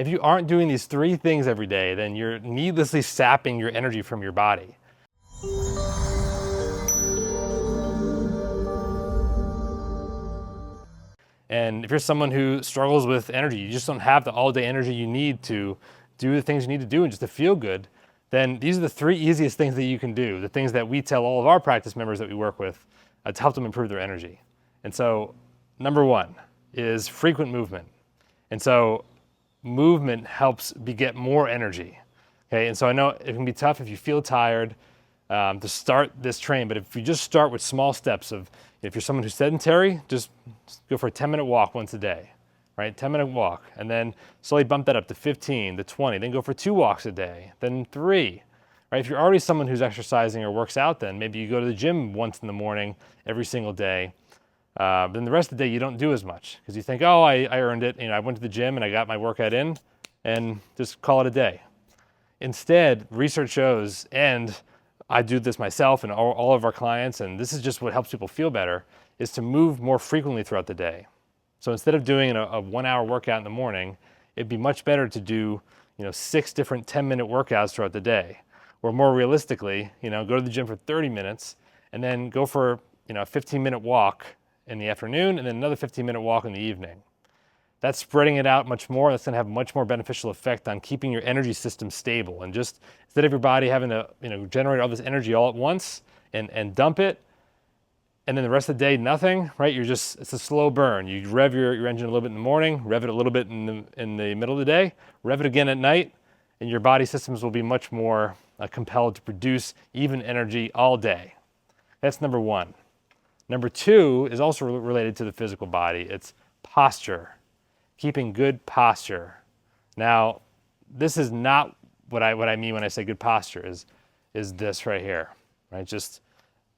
If you aren't doing these 3 things every day, then you're needlessly sapping your energy from your body. And if you're someone who struggles with energy, you just don't have the all-day energy you need to do the things you need to do and just to feel good, then these are the 3 easiest things that you can do, the things that we tell all of our practice members that we work with to help them improve their energy. And so number 1 is frequent movement. And so movement helps beget more energy. Okay, and so I know it can be tough if you feel tired to start this train, but if you just start with small steps of, if you're someone who's sedentary, just go for a 10-minute walk once a day, right? 10-minute walk, and then slowly bump that up to 15, to 20, then go for 2 walks a day, then 3, right? If you're already someone who's exercising or works out, then maybe you go to the gym once in the morning every single day. Then the rest of the day you don't do as much because you think, oh, I earned it. I went to the gym and I got my workout in, and just call it a day. Instead, research shows, and I do this myself and all of our clients, and this is just what helps people feel better, is to move more frequently throughout the day. So instead of doing a 1-hour workout in the morning, it'd be much better to do 6 different 10-minute workouts throughout the day. Or more realistically, go to the gym for 30 minutes and then go for a 15-minute walk in the afternoon and then another 15-minute walk in the evening. That's spreading it out much more. That's going to have a much more beneficial effect on keeping your energy system stable. And just instead of your body having to generate all this energy all at once and dump it, and then the rest of the day nothing, right? It's a slow burn. You rev your engine a little bit in the morning, rev it a little bit in the middle of the day, rev it again at night, and your body systems will be much more compelled to produce even energy all day. That's number 1. Number 2 is also related to the physical body. It's posture. Keeping good posture. Now, this is not what I mean when I say good posture is this right here, right? Just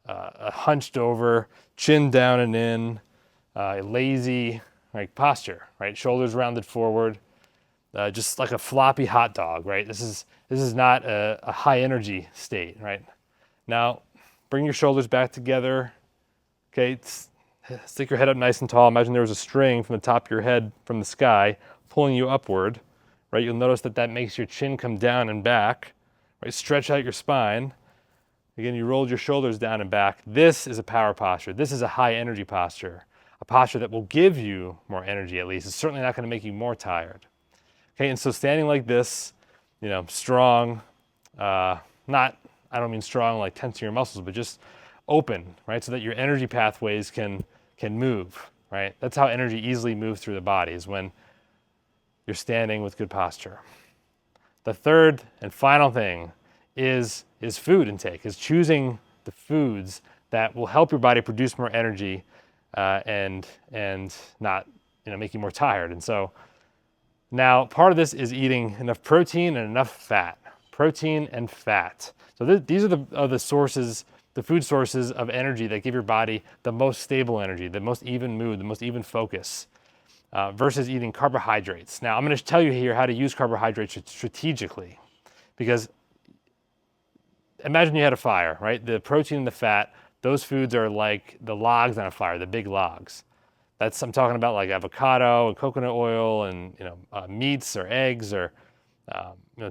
a hunched over, chin down and in, lazy, right, posture, right? Shoulders rounded forward, just like a floppy hot dog, right? This is not a high energy state, right? Now, bring your shoulders back together. Okay, stick your head up nice and tall. Imagine there was a string from the top of your head from the sky pulling you upward, right? You'll notice that makes your chin come down and back, right? Stretch out your spine. Again, you rolled your shoulders down and back. This is a power posture. This is a high energy posture, a posture that will give you more energy at least. It's certainly not going to make you more tired. Okay, and so standing like this, strong, I don't mean strong like tensing your muscles, but just open, right? So that your energy pathways can move, right? That's how energy easily moves through the body, is when you're standing with good posture. The third and final thing is food intake, is choosing the foods that will help your body produce more energy and not make you more tired. And so now part of this is eating enough protein and enough fat. Protein and fat. So these are the sources, the food sources of energy that give your body the most stable energy, the most even mood, the most even focus, versus eating carbohydrates. Now, I'm going to tell you here how to use carbohydrates strategically, because imagine you had a fire, right? The protein and the fat, those foods are like the logs on a fire, the big logs. I'm talking about like avocado and coconut oil and meats or eggs or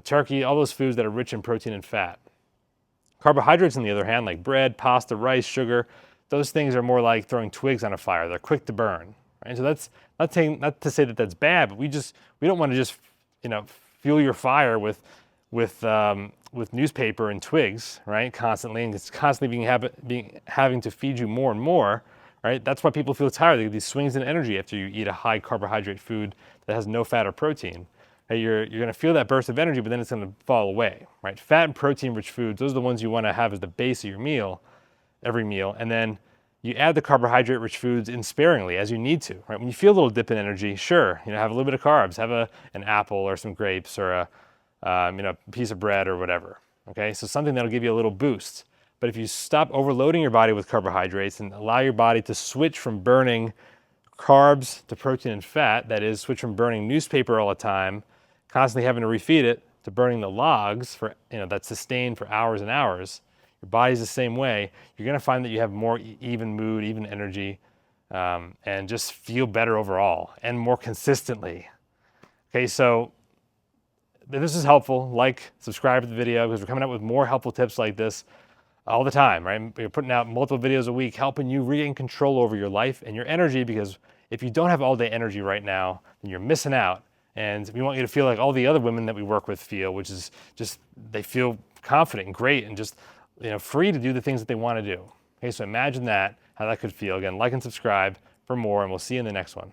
turkey, all those foods that are rich in protein and fat. Carbohydrates, on the other hand, like bread, pasta, rice, sugar, those things are more like throwing twigs on a fire. They're quick to burn, right? So that's not to say that that's bad, but we don't want to just fuel your fire with newspaper and twigs, right? Constantly, and it's constantly having to feed you more and more, right? That's why people feel tired. They get these swings in energy after you eat a high carbohydrate food that has no fat or protein. You're going to feel that burst of energy, but then it's going to fall away, right? Fat and protein-rich foods, those are the ones you want to have as the base of your meal, every meal, and then you add the carbohydrate-rich foods in sparingly as you need to, right? When you feel a little dip in energy, sure, have a little bit of carbs, have an apple or some grapes or a piece of bread or whatever, okay? So something that'll give you a little boost. But if you stop overloading your body with carbohydrates and allow your body to switch from burning carbs to protein and fat, that is, switch from burning newspaper all the time, constantly having to refeed it, to burning the logs for that sustain for hours and hours, your body's the same way. You're going to find that you have more even mood, even energy, and just feel better overall and more consistently. Okay, so if this is helpful, like, subscribe to the video, because we're coming up with more helpful tips like this all the time, right? We're putting out multiple videos a week, helping you regain control over your life and your energy, because if you don't have all day energy right now, then you're missing out. And we want you to feel like all the other women that we work with feel, which is just, they feel confident and great and just, free to do the things that they want to do. Okay, so imagine that, how that could feel. Again, like and subscribe for more, and we'll see you in the next one.